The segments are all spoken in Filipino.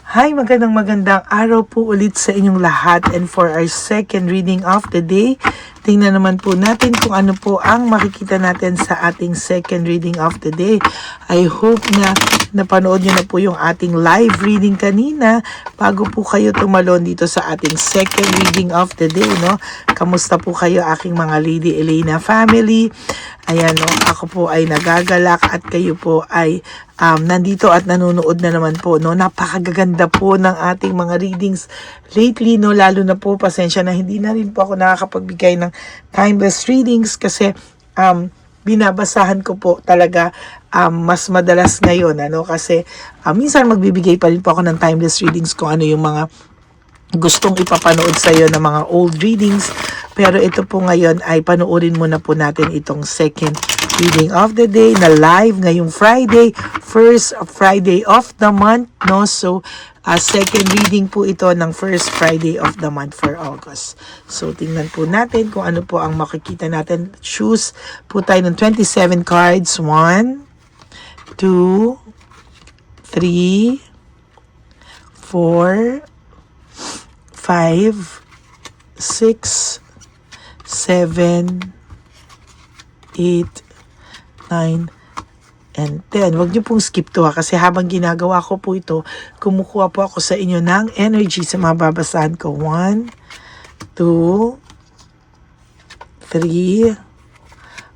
Hi, magandang araw po ulit sa inyong lahat, and for our second reading of the day, tingnan naman po natin kung ano po ang makikita natin sa ating second reading of the day. I hope na napanood nyo na po yung ating live reading kanina bago po kayo tumalon dito sa ating second reading of the day, no? Kamusta po kayo, aking mga Lady Elena family? Ayan, no, ako po ay nagagalak at kayo po ay nandito at nanonood na naman po, no. Napakagaganda po ng ating mga readings lately, no, lalo na po pasensya na hindi na rin po ako nakakapagbigay ng timeless readings kasi binabasahan ko po talaga mas madalas ngayon, ano, kasi minsan magbibigay pa rin po ako ng timeless readings kung ano yung mga gustong ipapanood sa iyo ng mga old readings. Pero ito po ngayon ay panoorin muna po natin itong second reading of the day na live ngayong Friday, first Friday of the month, no? So second reading po ito ng first Friday of the month for August. So tingnan po natin kung ano po ang makikita natin. Choose po tayo ng 27 cards. 1, 2, 3, 4, 5, 6, 7, 8, 9, and 10. Huwag niyo pong skip to kasi habang ginagawa ko po ito, kumukuha po ako sa inyo ng energy sa mga babasahan ko. 1, 2, 3,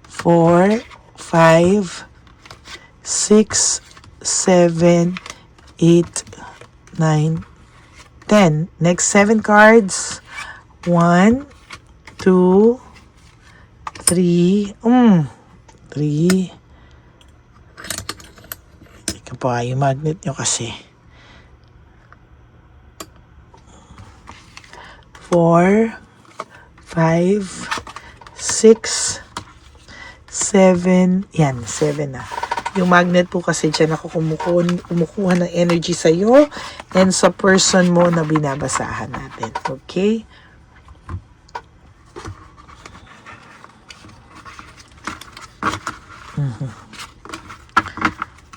4, 5, 6, 7, 8, 9, 10. Next 7 cards. 1, 2, 3. 3. Ika po yung magnet nyo kasi. 4, 5, 6, 7. Yan, 7 na. Yung magnet po kasi dyan ako kumukuha ng energy sa'yo and sa person mo na binabasahan natin. Okay?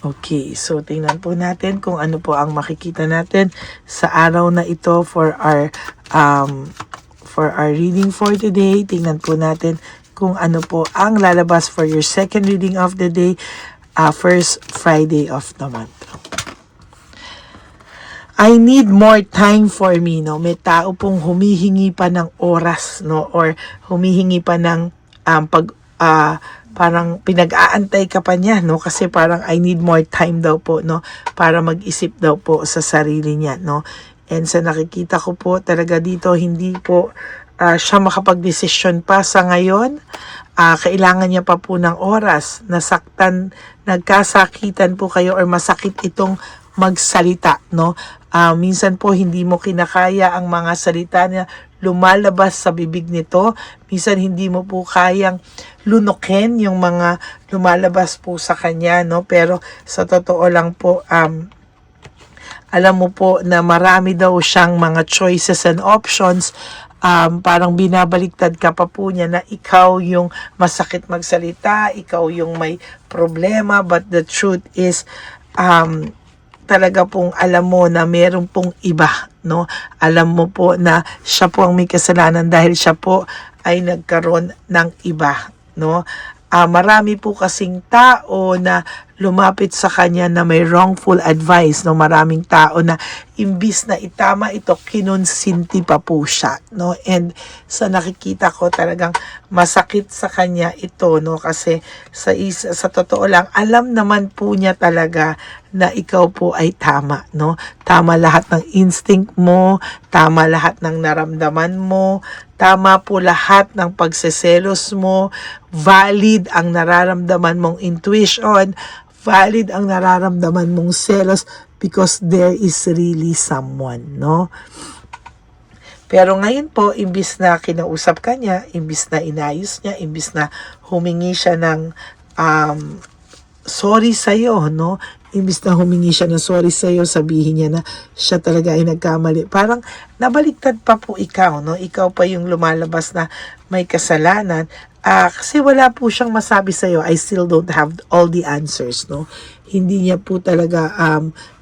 Okay, so tingnan po natin kung ano po ang makikita natin sa araw na ito for our reading for today. Tingnan po natin kung ano po ang lalabas for your second reading of the day, first Friday of the month. I need more time for me, no? May tao pong humihingi pa ng oras, no? Or humihingi pa ng parang pinag-aantay ka pa niya, no? Kasi parang I need more time daw po, no? Para mag-isip daw po sa sarili niya, no? And sa nakikita ko po talaga dito, hindi po siya makapag-desisyon pa sa ngayon. Kailangan niya pa po ng oras. Nagkasakitan po kayo or masakit itong magsalita, no? Minsan po hindi mo kinakaya ang mga salita na lumalabas sa bibig nito. Minsan hindi mo po kayang lunukin yung mga lumalabas po sa kanya, no? Pero sa totoo lang po, alam mo po na marami daw siyang mga choices and options. Parang binabaliktad ka pa po niya na ikaw yung masakit magsalita, ikaw yung may problema, but the truth is, talaga pong alam mo na meron pong iba, no? Alam mo po na siya po ang may kasalanan dahil siya po ay nagkaroon ng iba, no? Marami po kasing tao na lumapit sa kanya na may wrongful advice, no? Maraming tao na imbis na itama ito, kinonsinti pa po siya, no? And sa nakikita ko talagang masakit sa kanya ito, no? Kasi sa totoo lang, alam naman po niya talaga na ikaw po ay tama, no? Tama lahat ng instinct mo, tama lahat ng naramdaman mo, tama po lahat ng pagseselos mo, valid ang nararamdaman mong intuition, valid ang nararamdaman mong selos because there is really someone, no? Pero ngayon po, imbis na kinausap ka niya, imbis na inayos niya, imbis na humingi siya ng sorry sa'yo, no? Imbis na humingi siya ng sorry sa'yo, sabihin niya na siya talaga ay nagkamali. Parang nabaliktad pa po ikaw, no? Ikaw pa yung lumalabas na may kasalanan Kasi wala po siyang masabi sa'yo. I still don't have all the answers, no? Hindi niya po talaga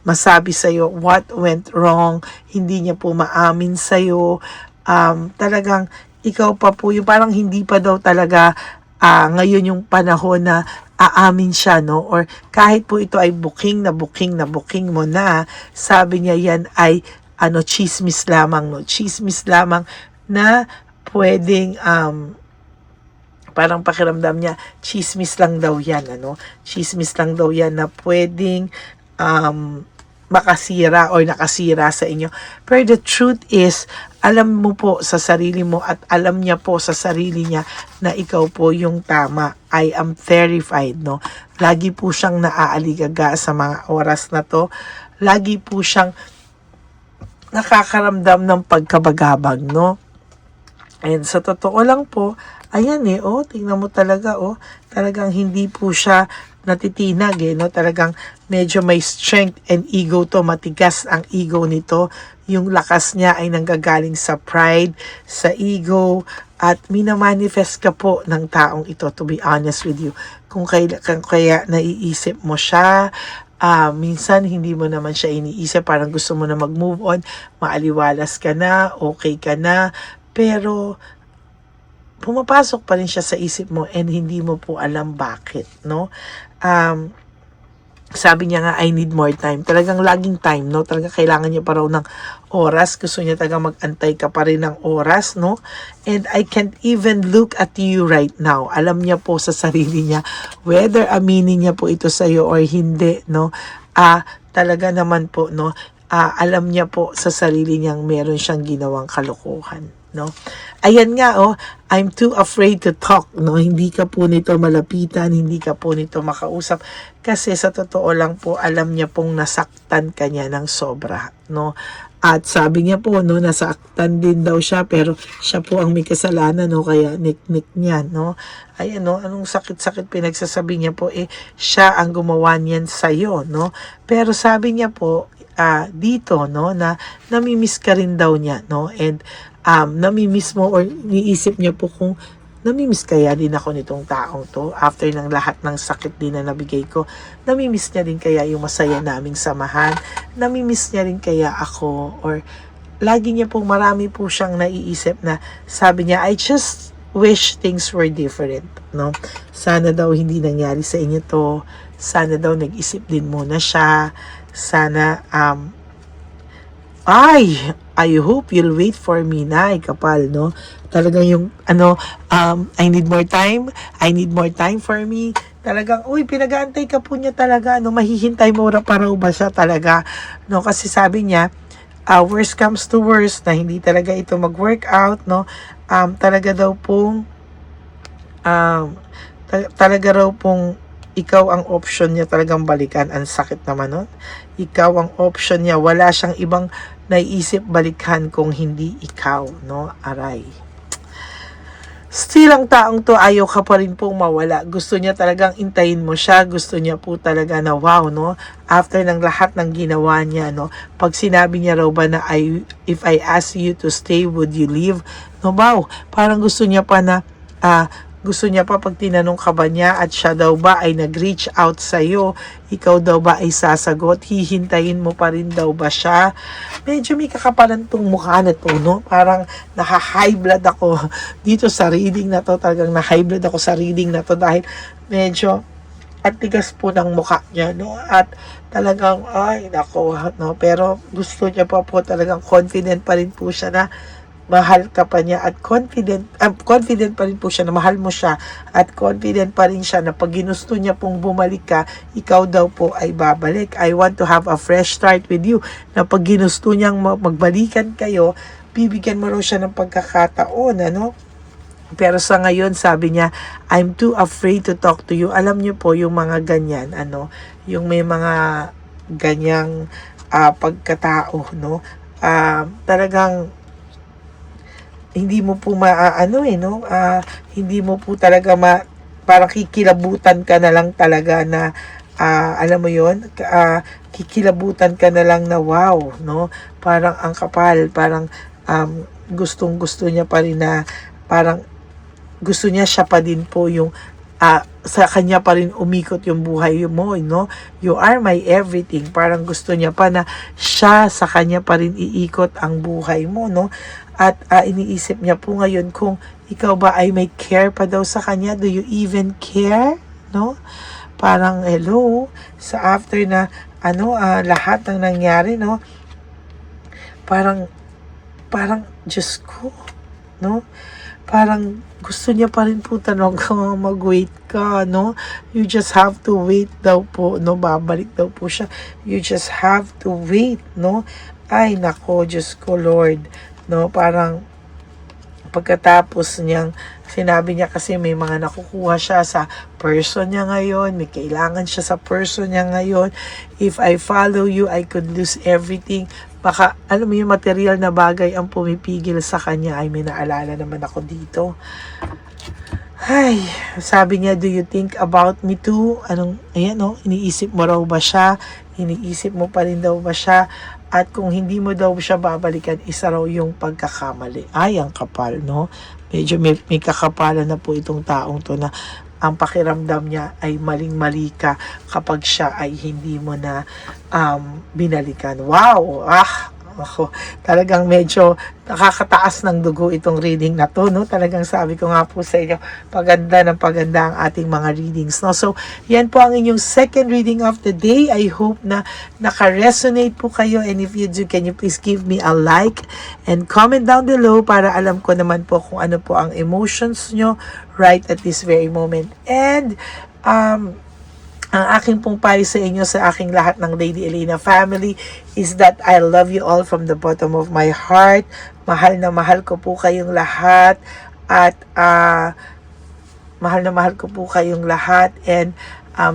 masabi sa'yo what went wrong. Hindi niya po maamin sa'yo. Talagang ikaw pa po, yung parang hindi pa daw talaga ngayon yung panahon na aamin siya, no? Or kahit po ito ay booking mo na, sabi niya yan ay chismis lamang, no? Chismis lamang na pwedeng parang pakiramdam niya, chismis lang daw yan, Chismis lang daw yan na pwedeng makasira or nakasira sa inyo. Pero the truth is, alam mo po sa sarili mo at alam niya po sa sarili niya na ikaw po yung tama. I am verified, no? Lagi po siyang naaaligaga sa mga oras na to. Lagi po siyang nakakaramdam ng pagkabagabag, no? And sa totoo lang po, ayan tingnan mo talaga, talagang hindi po siya natitinag, no? Talagang medyo may strength and ego to, matigas ang ego nito. Yung lakas niya ay nanggagaling sa pride, sa ego, at minamanifest ka po ng taong ito, to be honest with you. Kung kaya naiisip mo siya, minsan hindi mo naman siya iniisip, parang gusto mo na mag-move on, maaliwalas ka na, okay ka na, pero pumapasok pa rin siya sa isip mo and hindi mo po alam bakit, no? Sabi niya nga, I need more time. Talagang laging time, no? Talagang kailangan niya pa raw ng oras. Gusto niya talagang mag-antay ka pa rin ng oras, no? And I can't even look at you right now. Alam niya po sa sarili niya, whether aminin niya po ito sa'yo or hindi, no? Talaga naman po, no? Alam niya po sa sarili niyang meron siyang ginawang kalokohan, no? Ayan nga, I'm too afraid to talk, no? Hindi ka po nito malapitan, hindi ka po nito makausap kasi sa totoo lang po alam niya pong nasaktan ka niya ng sobra, no? At sabi niya po, no, nasaktan din daw siya pero siya po ang may kasalanan, no? Kaya nik-nik niya, no? Ayan, no? Anong sakit-sakit pinagsasabi niya po, siya ang gumawa niyan sa'yo, no? Pero sabi niya po, dito, no, na namimiss ka rin daw niya, no? And namimiss mo or niisip niya po kung namimiss kaya din ako nitong taong to after ng lahat ng sakit din na nabigay ko. Namimiss niya din kaya yung masaya naming samahan. Namimiss niya rin kaya ako, or lagi niya pong marami po siyang naiisip na sabi niya, I just wish things were different, no? Sana daw hindi nangyari sa inyo to. Sana daw nag-isip din muna siya. Sana I hope you'll wait for me na, kapal, no? Talagang yung, I need more time for me. Talagang, pinag-aantay ka po niya talaga, mahihintay mo para ba siya talaga, no? Kasi sabi niya, worst comes to worst, na hindi talaga ito mag-workout, no? Talaga daw pong, talaga raw pong, ikaw ang option niya talagang balikan. Ang sakit naman nun. Ikaw ang option niya. Wala siyang ibang naiisip balikan kung hindi ikaw, no? Aray. Still ang taong to, ayaw ka pa rin pong mawala. Gusto niya talagang intayin mo siya. Gusto niya po talaga na wow, no? After ng lahat ng ginawa niya, no? Pag sinabi niya raw ba na if I ask you to stay, would you leave? No, wow. Parang gusto niya pa na gusto niya pa pag tinanong ka ba niya at siya daw ba ay nag-reach out sa'yo, ikaw daw ba ay sasagot, hihintayin mo pa rin daw ba siya? Medyo may kakapalan tong mukha na to, no? Parang naka-high blood ako dito sa reading na to. Talagang na-high blood ako sa reading na to dahil medyo at tigas po ng mukha niya, no? At talagang, ay, nako, no? Pero gusto niya pa po talagang confident pa rin po siya na mahal ka pa niya at confident pa rin po siya na mahal mo siya at confident pa rin siya na pag ginusto niya pong bumalik ka, ikaw daw po ay babalik. I want to have a fresh start with you, na pag ginusto niyang magbalikan kayo, bibigyan mo raw siya ng pagkakataon, ano? Pero sa ngayon, sabi niya, I'm too afraid to talk to you. Alam niyo po, yung mga ganyan, yung may mga ganyang pagkatao, no? Talagang hindi mo po hindi mo po talaga parang kikilabutan ka na lang talaga na alam mo yon, kikilabutan ka na lang na wow, no? Parang ang kapal, parang gustong-gusto niya pa rin na parang gusto niya siya pa din po yung sa kanya pa rin umikot yung buhay mo, no? You are my everything. Parang gusto niya pa na siya sa kanya pa rin iikot ang buhay mo, no? At iniisip niya po ngayon kung ikaw ba ay may care pa daw sa kanya. Do you even care? No? Parang hello, sa after na lahat ng nangyari, no? Parang Diyos ko, no? Parang gusto niya pa rin po tanong mag-wait ka, no? You just have to wait daw po, no? Babalik daw po siya. You just have to wait, no? Ay, nako, Diyos ko, Lord, no? Parang pagkatapos niyang sinabi niya kasi may mga nakukuha siya sa person niya ngayon, may kailangan siya sa person niya ngayon. If I follow you, I could lose everything. Baka, alam mo yung material na bagay ang pumipigil sa kanya. Ay, may naalala naman ako dito. Ay, sabi niya, do you think about me too? Ayan, no? Iniisip mo raw ba siya? Iniisip mo pa rin daw ba siya? At kung hindi mo daw siya babalikan, isa raw yung pagkakamali. Ay, ang kapal, no? Medyo may kakapalan na po itong taong to na ang pakiramdam niya ay maling-mali ka kapag siya ay hindi mo na binalikan. Wow! Ako, talagang medyo nakakataas ng dugo itong reading na to, no? Talagang sabi ko nga po sa inyo, paganda ng paganda ang ating mga readings, no? So, yan po ang inyong second reading of the day. I hope na naka-resonate po kayo, and if you do, can you please give me a like and comment down below para alam ko naman po kung ano po ang emotions nyo right at this very moment. And, ang aking pong payo sa inyo, sa aking lahat ng Lady Elena family, is that I love you all from the bottom of my heart. Mahal na mahal ko po kayong lahat. At mahal na mahal ko po kayong lahat. And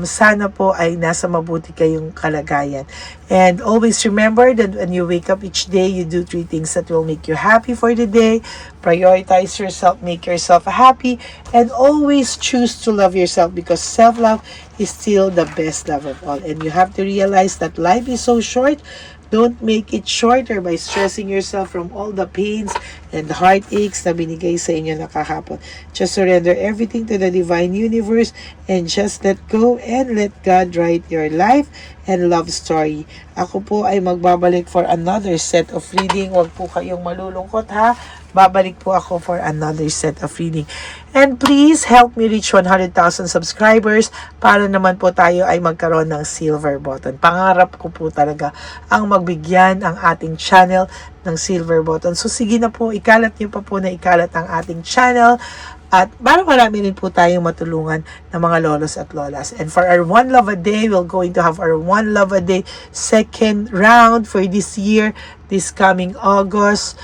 sana po ay nasa mabuti kayong kalagayan. And always remember that when you wake up each day, you do 3 things that will make you happy for the day. Prioritize yourself, make yourself happy, and always choose to love yourself, because self-love is still the best love of all. And you have to realize that life is so short. Don't make it shorter by stressing yourself from all the pains and heartaches na binigay sa inyo na kahapon. Just surrender everything to the divine universe and just let go and let God write your life and love story. Ako po ay magbabalik for another set of reading. Huwag po kayong malulungkot, ha? Babalik po ako for another set of reading. And please help me reach 100,000 subscribers para naman po tayo ay magkaroon ng silver button. Pangarap ko po talaga ang magbigyan ang ating channel ng silver button. So sige na po, ikalat niyo pa po na ikalat ang ating channel. At para marami rin po tayong matulungan ng mga lolos at lolas. And for our One Love a Day, we're going to have our One Love a Day second round for this year, this coming August.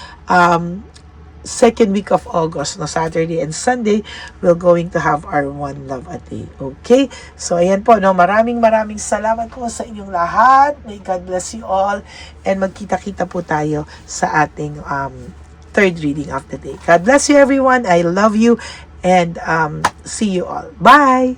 Second week of August, no, Saturday and Sunday, we're going to have our One Love a Day. Okay? So, ayan po, no, maraming salamat po sa inyong lahat. May God bless you all. And magkita-kita po tayo sa ating third reading of the day. God bless you, everyone. I love you. And see you all. Bye!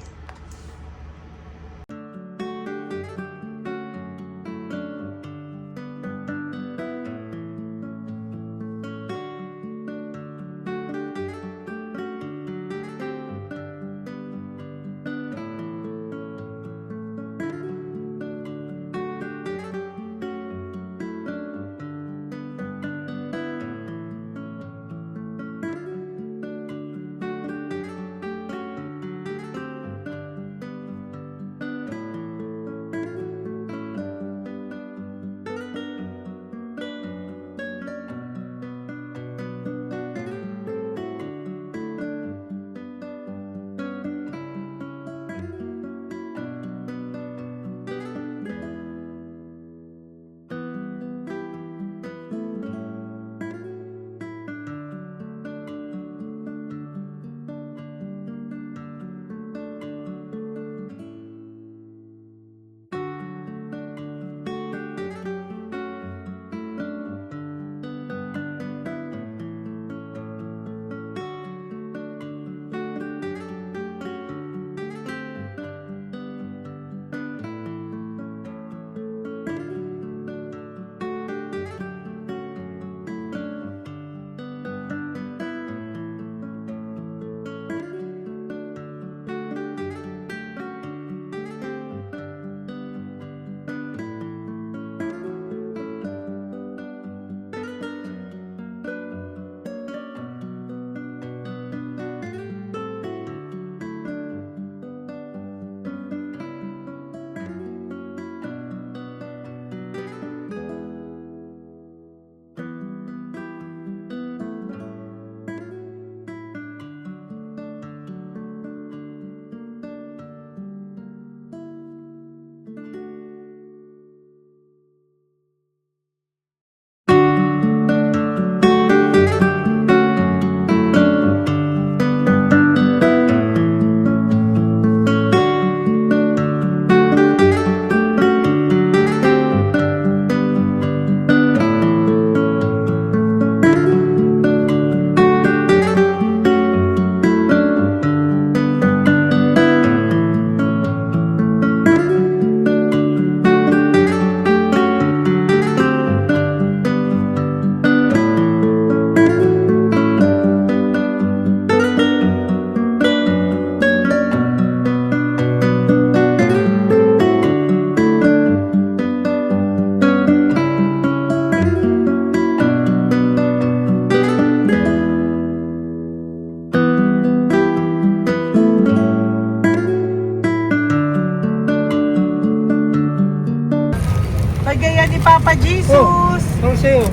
Ano sa'yo?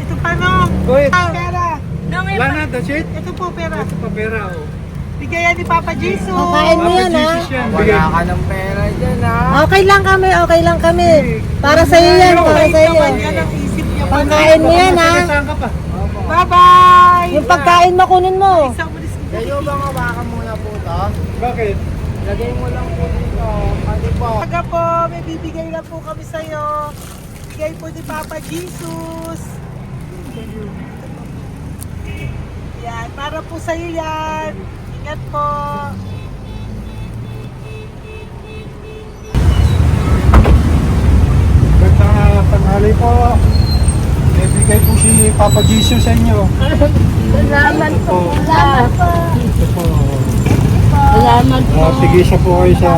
Ito pa nung. Go ahead. Pera. Wala na, that's it? Ito po pera. Ito pa pera, oh. Bigayan ni Papa Jesus. Kakain mo yan, ha? Jesus yan. Bigay. Wala ka ng pera dyan, ha? Okay lang kami, okay lang kami. Para sa iyo yan, para sa iyo. Naman yan ang isip niya. Pagkain mo yan, ha? Saan ka pa? Bye-bye! Yung pagkain mo, kunin mo. Isang ulis ko. Kayo bang hawakan muna po to? Bakit? Lagay mo lang po dito. Pati po. Taga po, may bibigay lang po kami sa'yo. Bigay po ni Papa Jesus. Yan, para po sa'yo yan. Ingat po. Magandang tanghali po. May bigay po si Papa Jesus sa inyo. Salamat po. Salamat po. Ito po. Salamat po. Tigisa po kayo sa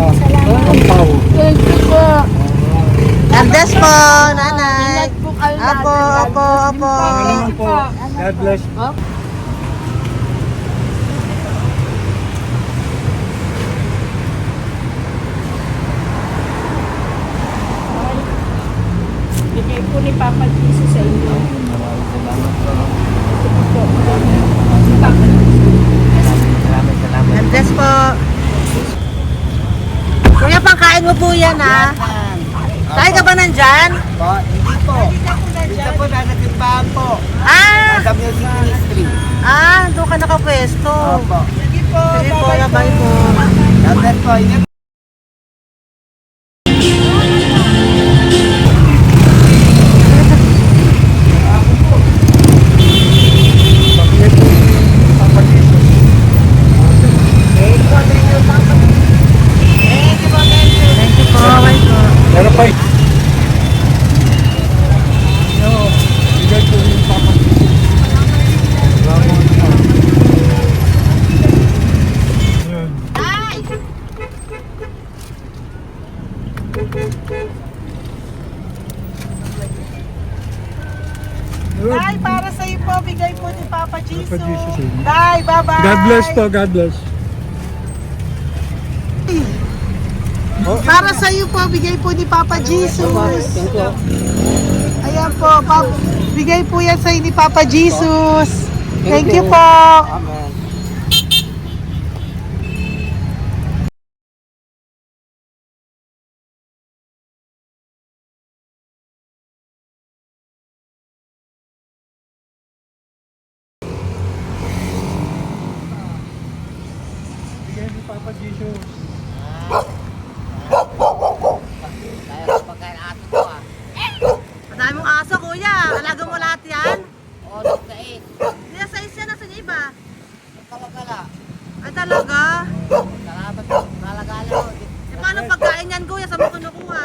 Pampaw. Thank you po. God bless po, nanay. Apo. Salamat po. God bless. Bigay po ni Papa Jesus sa inyo. God bless po. Kuya, pangkain mo po yan, ha? Tayo ka ba nandyan? Po, hindi po. Dito po na nagtimpahan po. Ah! Sa music ministry. Doon ka nakapwesto. Opo. Sige po, bye po. God bless po. Ingat. Bigay po si Papa Jesus. Thank you po, bye po. Meron pa eh. Yo, bigay po ni Papa Jesus. Salamat po. Yun. Yun. Tay, para sa iyo po, bigay po ni Papa Jesus. Papa Jesus, eh. Tay, bye-bye. God bless po, God bless. Para sa iyo po, bigay po ni Papa Jesus. Ayan po, bigay po yan sa iyo ni Papa Jesus. Thank you po. Amen. Bigay ni Papa Jesus. Kaya ko pagkain ato ko, ah. Madami mong aso, kuya. Alaga mo lahat yan. O, nagkait. Hindi na size yan, nasa iba. Kalagala. Ay talaga? Salamat po. Kalagala ko. E paano pagkain yan, kuya? Saan mo kinukuha?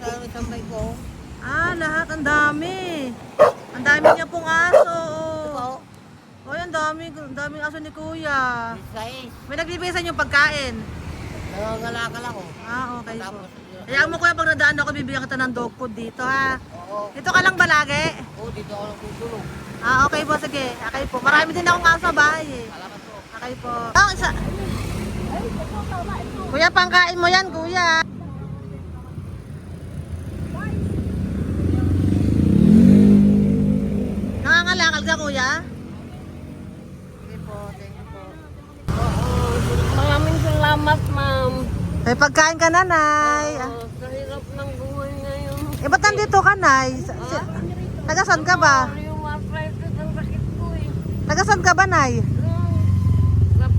Sa isang bay ko. Lahat. Ang dami. Ang dami niya pong aso. Oy, ang daming aso ni kuya. Sais. May nagbibigay sa inyo pagkain. Nangangalakal ako. Okay po. Tapos, Kaya mo kuya, pag nadaan ako, bibigyan kita ng dog food dito, ha? oo. Dito ka lang ba lagi? Dito ako nagtutulog. Okay po, sige. Okay po. Marami din akong aso sa bahay, eh. Salamat po. Okay po. Isa. Kuya, pangkain mo yan, kuya. Nangangalakal ka, kuya? Sige po, thank you po. Maraming salamat, ma'am. May pagkain ka, nanay. Sa hirap ng buhay ngayon. Ba't nandito ka, nay? Tagasan ka ba? Yung arthritis ang sakit ko eh. Tagasan ka ba, nay? Sa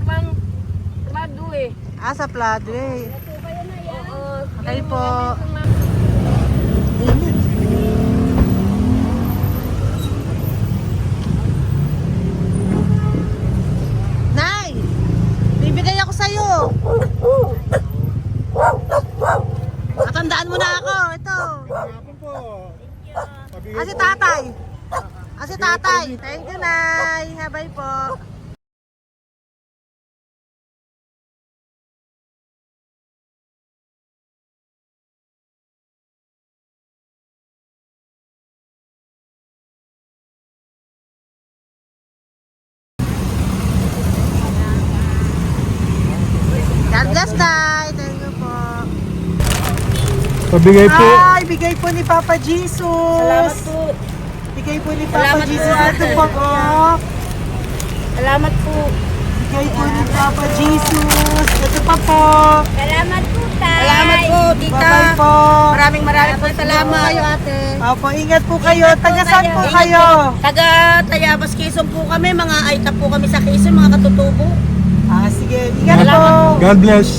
plado eh. Sa Pladway. Oo. Okay po. Nay! Bibigay ako sa'yo. Matandaan mo na ako. Ito. Hapon po. Si tatay. Si tatay. Thank you, Nay. Habay po. God bless, Tay. Thank you po. Pabigay po. Bigay po ni Papa Jesus. Salamat po. Bigay po ni Papa Salamat po, Jesus. ate. Ito po, oh. Salamat po. Bigay po ni Papa Jesus. Ito pa po. Salamat po, tay. Salamat po, tita. Bye-bye po. Maraming po salamat. Kayo, ate. Opo, ingat po kayo. Ingat po Taga saan kayo. po Ingat kayo? Taga Tayabas, Quezon po kami. Mga aita po kami sa Quezon, mga katutubo. Sige. Ingat po. Salamat God bless.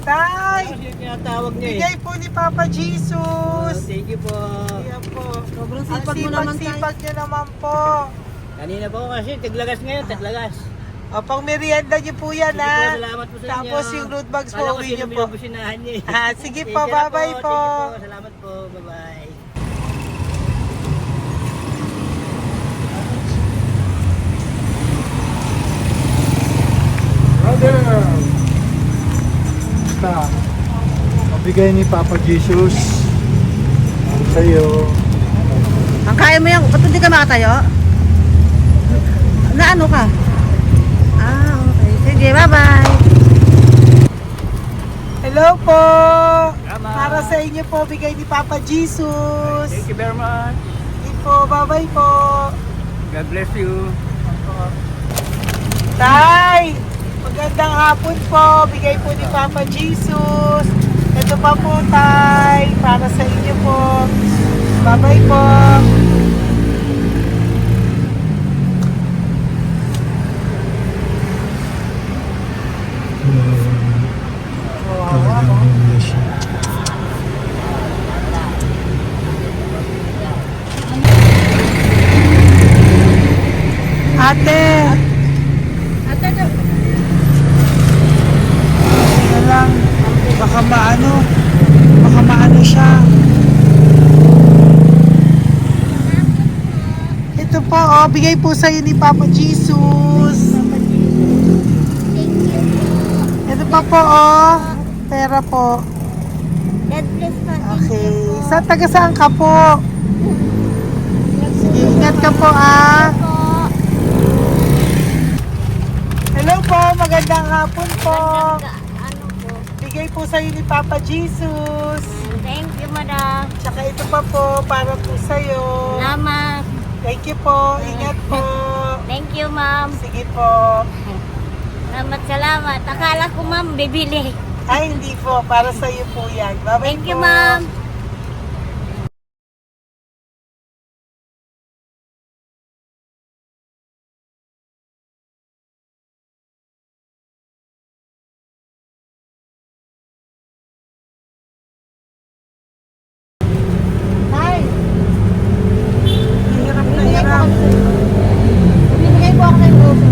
Tay, Tinatawag niya bigay po ni Papa Jesus. Thank you po. Ayan po. Sobrang Ang sipag mo naman, tay. sipag niyo naman po. Kanina po kasi, taglagas ngayon, taglagas. O, pang merienda niyo po yan, Sige po, ha? salamat po sa inyo. Tapos yung root bags po, Kala ko uwi sino niyo po. binubusinahan niyo eh. Sige Sige po, na bye-bye po. Sige po, salamat po. Bye-bye. Brother! Basta, mabigay ni Papa Jesus ang sa'yo. Ang kaya mo yan, ba't hindi ka makatayo? Na ano ka? Okay. Sige, bye-bye. Hello po. Tama. Para sa inyo po, bigay ni Papa Jesus. Thank you very much. Sige po, bye-bye po. God bless you. Tay, magandang hapon po. Bigay po ni Papa Jesus. Ito pa po, Tay. Para sa inyo po. Bye-bye po. Ate. Sige lang. Baka maano siya. Ito po, oh, bigay po sa'yo ni Papa Jesus. Ito pa po, oh. Pera po. God bless po. Okay. Taga saan ka po? Sige, ingat ka po, ah. Hello po, magandang hapon po. Ano po? Bigay po sa'yo ni Papa Jesus. Thank you, madam. Tsaka ito pa po, para po sa'yo. Salamat. Thank you po, ingat po. Thank you, ma'am. Sige po. Salamat. Akala ko, ma'am, bibili. Ay, hindi po, para sa'yo po yan. Bye-bye Thank you, po. ma'am. Hirap na hirap. Bibigay po ako ng grupo.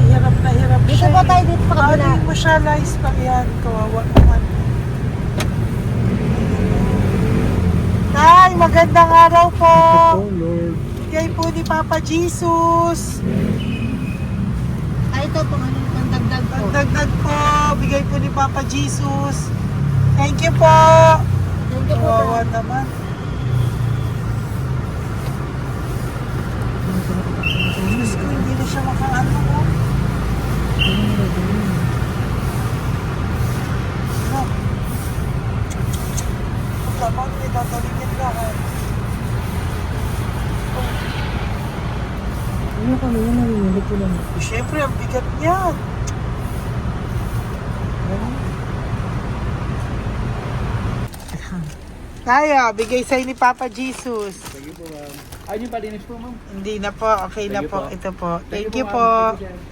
Hirap na hirap Dito siya. po tayo, dito pa kabila. Paano mo siya lies pa yan? Kawawa naman. Tay, magandang araw po. Oh Lord. Bigay po ni Papa Jesus. Ay, ito po, ano, pangdagdag po. Dagdag po, bigay po ni Papa Jesus. Thank you po. Thank you po. Kawawa naman. Diyos ko, hindi na siya makaano ko. Ano? Tama, may tatalingin lahat. Ano kami yun, narinig ko lang. Siyempre, ang bigat niyan. Kaya, bigay sa'yo ni Papa Jesus. Thank you po, ma'am. Ayun yung palinis po, ma'am. Hindi na po, okay na Thank you po. po. Ito po. Thank you ma'am. po. Thank you, sir.